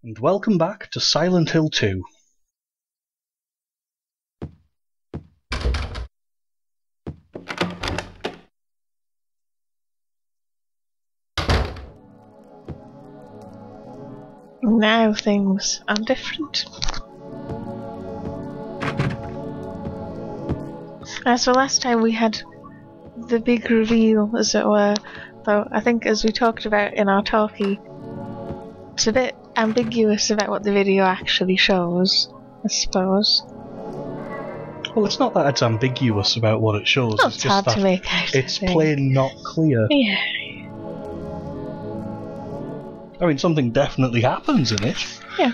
And welcome back to Silent Hill 2. Now things are different. So last time we had the big reveal, as it were, though I think as we talked about in our talkie, it's a bit ambiguous about what the video actually shows, I suppose. Well, it's not that it's ambiguous about what it shows, Well, it's it's just hard that to make out. it's plain not clear. Yeah. I mean, something definitely happens in it. Yeah.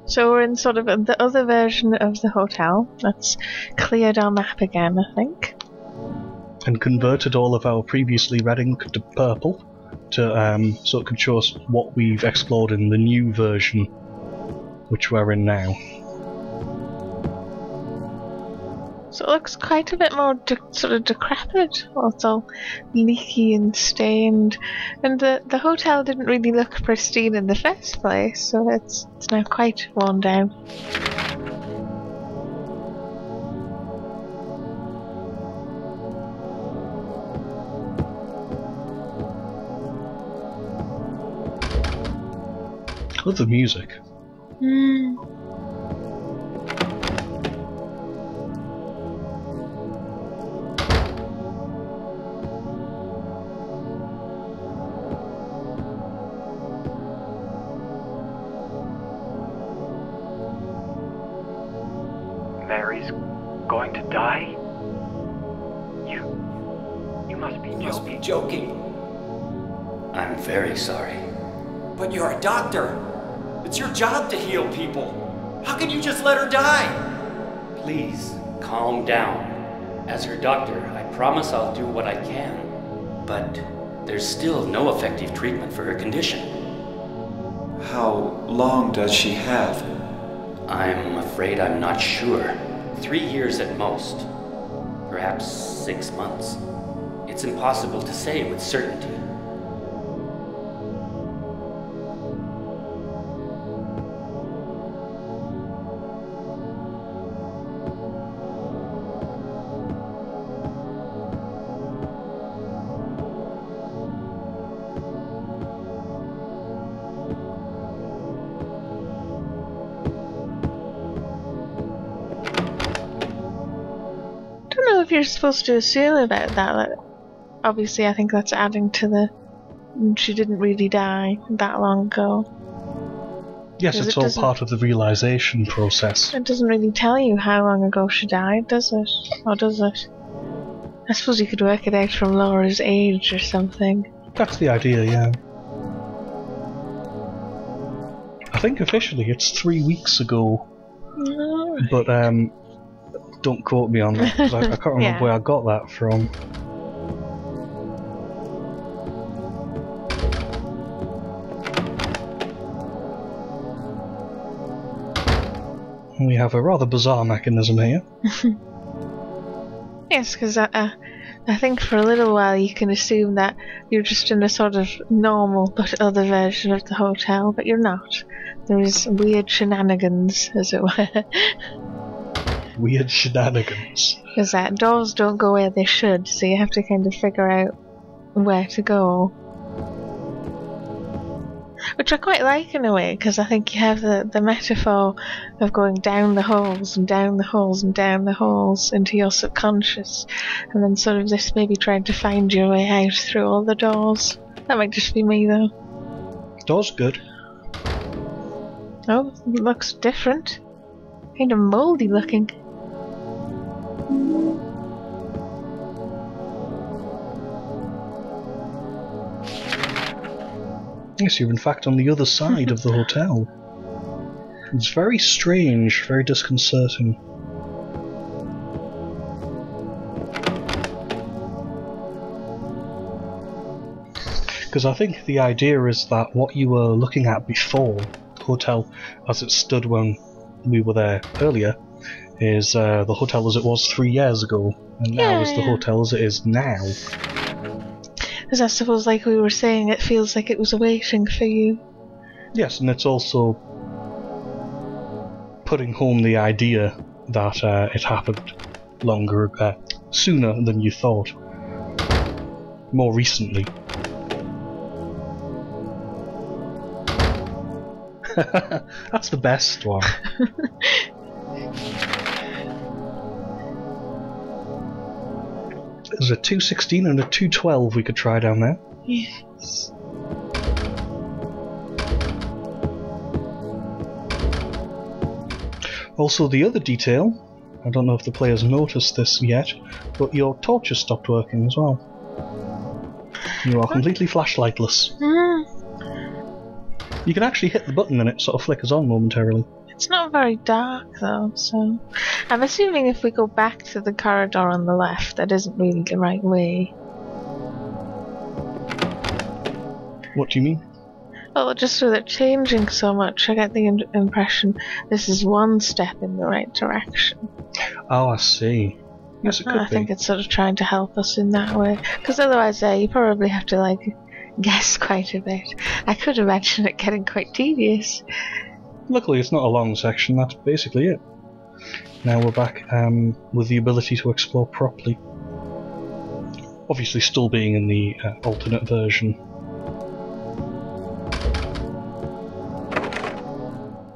So we're in sort of the other version of the hotel. That's cleared our map again, I think. And converted all of our previously red ink to purple, to so it could show us what we've explored in the new version, which we're in now. So it looks quite a bit more sort of decrepit. Well, it's all leaky and stained, and the hotel didn't really look pristine in the first place, so it's now quite worn down. I love the music. Mary's going to die? You must be joking. I'm very sorry. But you're a doctor. It's your job to heal people. How can you just let her die? Please, calm down. As her doctor, I promise I'll do what I can. But there's still no effective treatment for her condition. How long does she have? I'm afraid I'm not sure. 3 years at most. Perhaps 6 months. It's impossible to say with certainty. If you're supposed to assume about that, obviously I think that's adding to the she didn't really die that long ago. Yes, it's all part of the realization process. It doesn't really tell you how long ago she died, does it? Or does it? I suppose you could work it out from Laura's age or something. That's the idea, yeah. I think officially it's 3 weeks ago. No. But don't quote me on that, because I can't remember Yeah. where I got that from. We have a rather bizarre mechanism here. Yes, because I think for a little while you can assume that you're just in a sort of normal but other version of the hotel, but you're not. There is weird shenanigans, as it were. Weird shenanigans. Because doors don't go where they should, so you have to kind of figure out where to go. Which I quite like in a way, because I think you have the metaphor of going down the holes and down the holes and down the holes into your subconscious, and then sort of this maybe trying to find your way out through all the doors. That might just be me though. Door's good. Oh, it looks different. Kind of mouldy looking. Yes, you're in fact on the other side of the hotel. It's very strange, very disconcerting. Because I think the idea is that what you were looking at before, the hotel as it stood when we were there earlier, is the hotel as it was 3 years ago, and now is the hotel as it is now. Because I suppose, like we were saying, it feels like it was waiting for you. Yes, and it's also putting home the idea that it happened sooner than you thought. More recently. That's the best one. There's a 216 and a 212 we could try down there. Yes. Also, the other detail, I don't know if the players noticed this yet, but your torches stopped working as well. You are completely flashlightless. You can actually hit the button and it sort of flickers on momentarily. It's not very dark though, so I'm assuming if we go back to the corridor on the left, that isn't really the right way. What do you mean? Oh, just with it changing so much, I get the impression this is one step in the right direction. Oh, I see. Yes, it could be. I think it's sort of trying to help us in that way, because otherwise you probably have to like guess quite a bit. I could imagine it getting quite tedious. Luckily it's not a long section, that's basically it. Now we're back with the ability to explore properly. Obviously still being in the alternate version.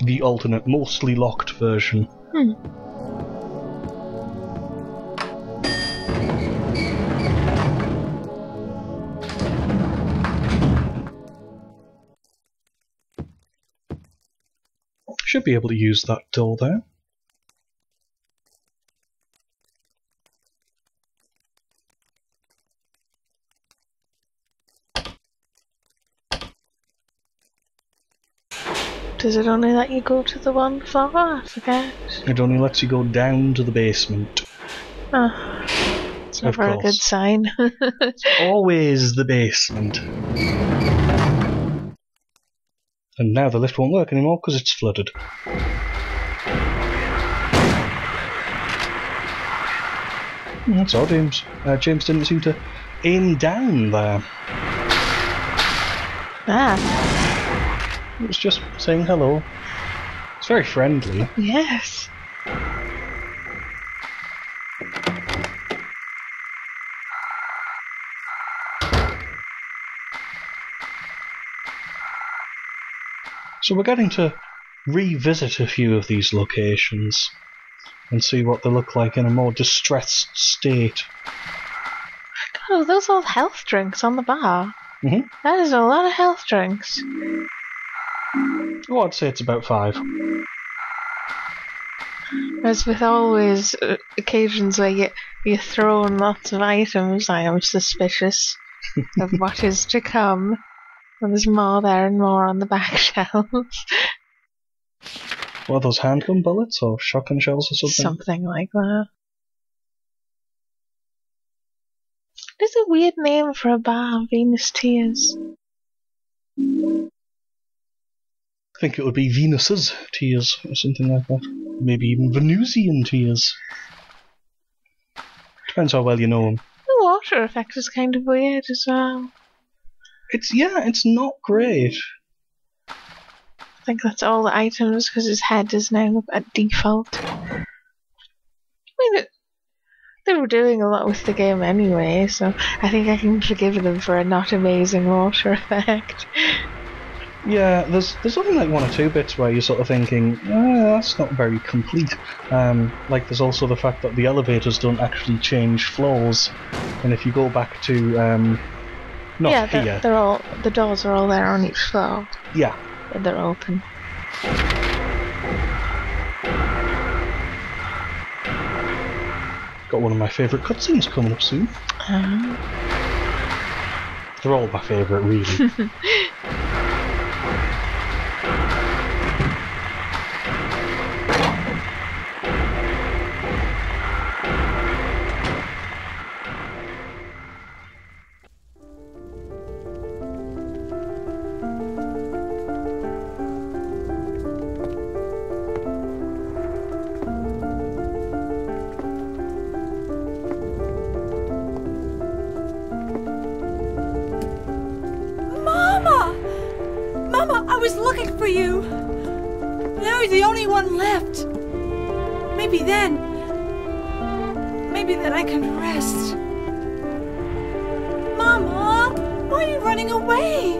The alternate, mostly locked version. Should be able to use that door there. Does it only let you go to the one floor? I forget. It only lets you go down to the basement. Oh, it's never a good sign. It's always the basement. And now the lift won't work anymore because it's flooded. That's odd, James. James didn't seem to aim down there. It was just saying hello. It's very friendly. Yes. So we're getting to revisit a few of these locations and see what they look like in a more distressed state. God, those old health drinks on the bar. Mm-hmm. That is a lot of health drinks. Oh, I'd say it's about 5. As with always occasions where you throw in lots of items, I am suspicious of what is to come. And there's more there and more on the back shelves. What are those, handgun bullets or shotgun shells or something? Something like that. It's a weird name for a bar, Venus Tears. I think it would be Venus's Tears or something like that. Maybe even Venusian Tears. Depends how well you know them. The water effect is kind of weird as well. It's not great. I think that's all the items because his head is now at default. I mean, they were doing a lot with the game anyway, so I think I can forgive them for a not amazing water effect. Yeah, there's only like 1 or 2 bits where you're sort of thinking, that's not very complete. Like there's also the fact that the elevators don't actually change floors, and if you go back to here. The doors are all there on each floor. Yeah. And they're open. Got one of my favourite cutscenes coming up soon. They're all my favourite, really. Now you're the only one left. Maybe then I can rest. Mama, why are you running away?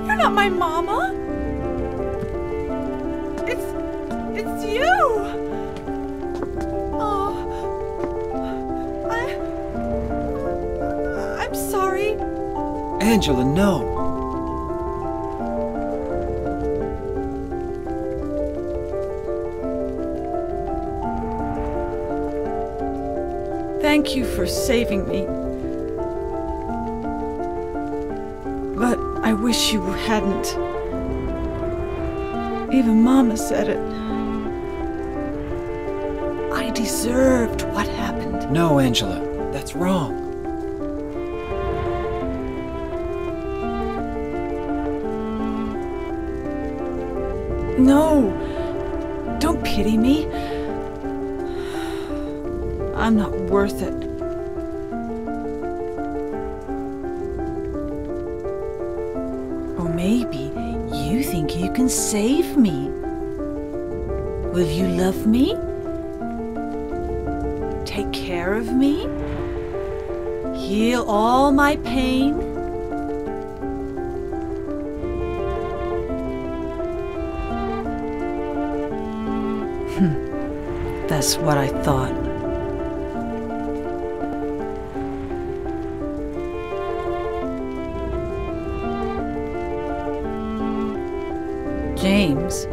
You're not my mama. It's you. Oh, I'm sorry. Angela, no. Thank you for saving me. But I wish you hadn't. Even Mama said it. I deserved what happened. No, Angela, that's wrong. No, don't pity me. I'm not worth it. Or maybe you think you can save me. Will you love me? Take care of me? Heal all my pain? That's what I thought. James,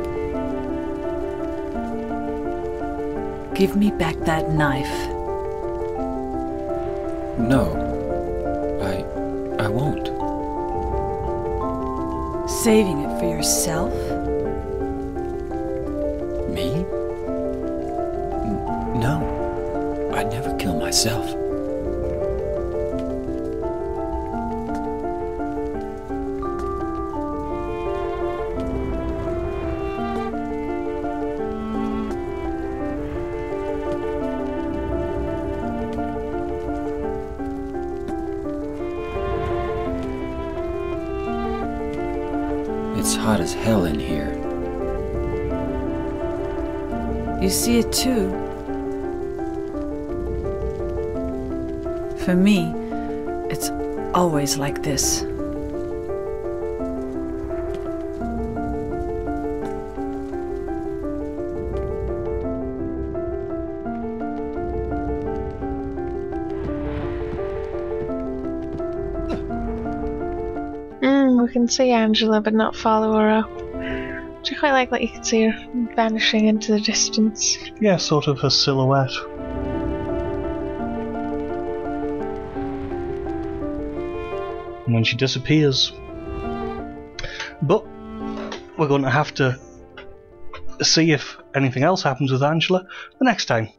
give me back that knife. No, I won't. Saving it for yourself? Me? No, I'd never kill myself. It's hot as hell in here. You see it too. For me, it's always like this. We can see Angela but not follow her up. Which I quite like that you can see her vanishing into the distance. Yeah, sort of a silhouette. And then she disappears. But we're going to have to see if anything else happens with Angela the next time.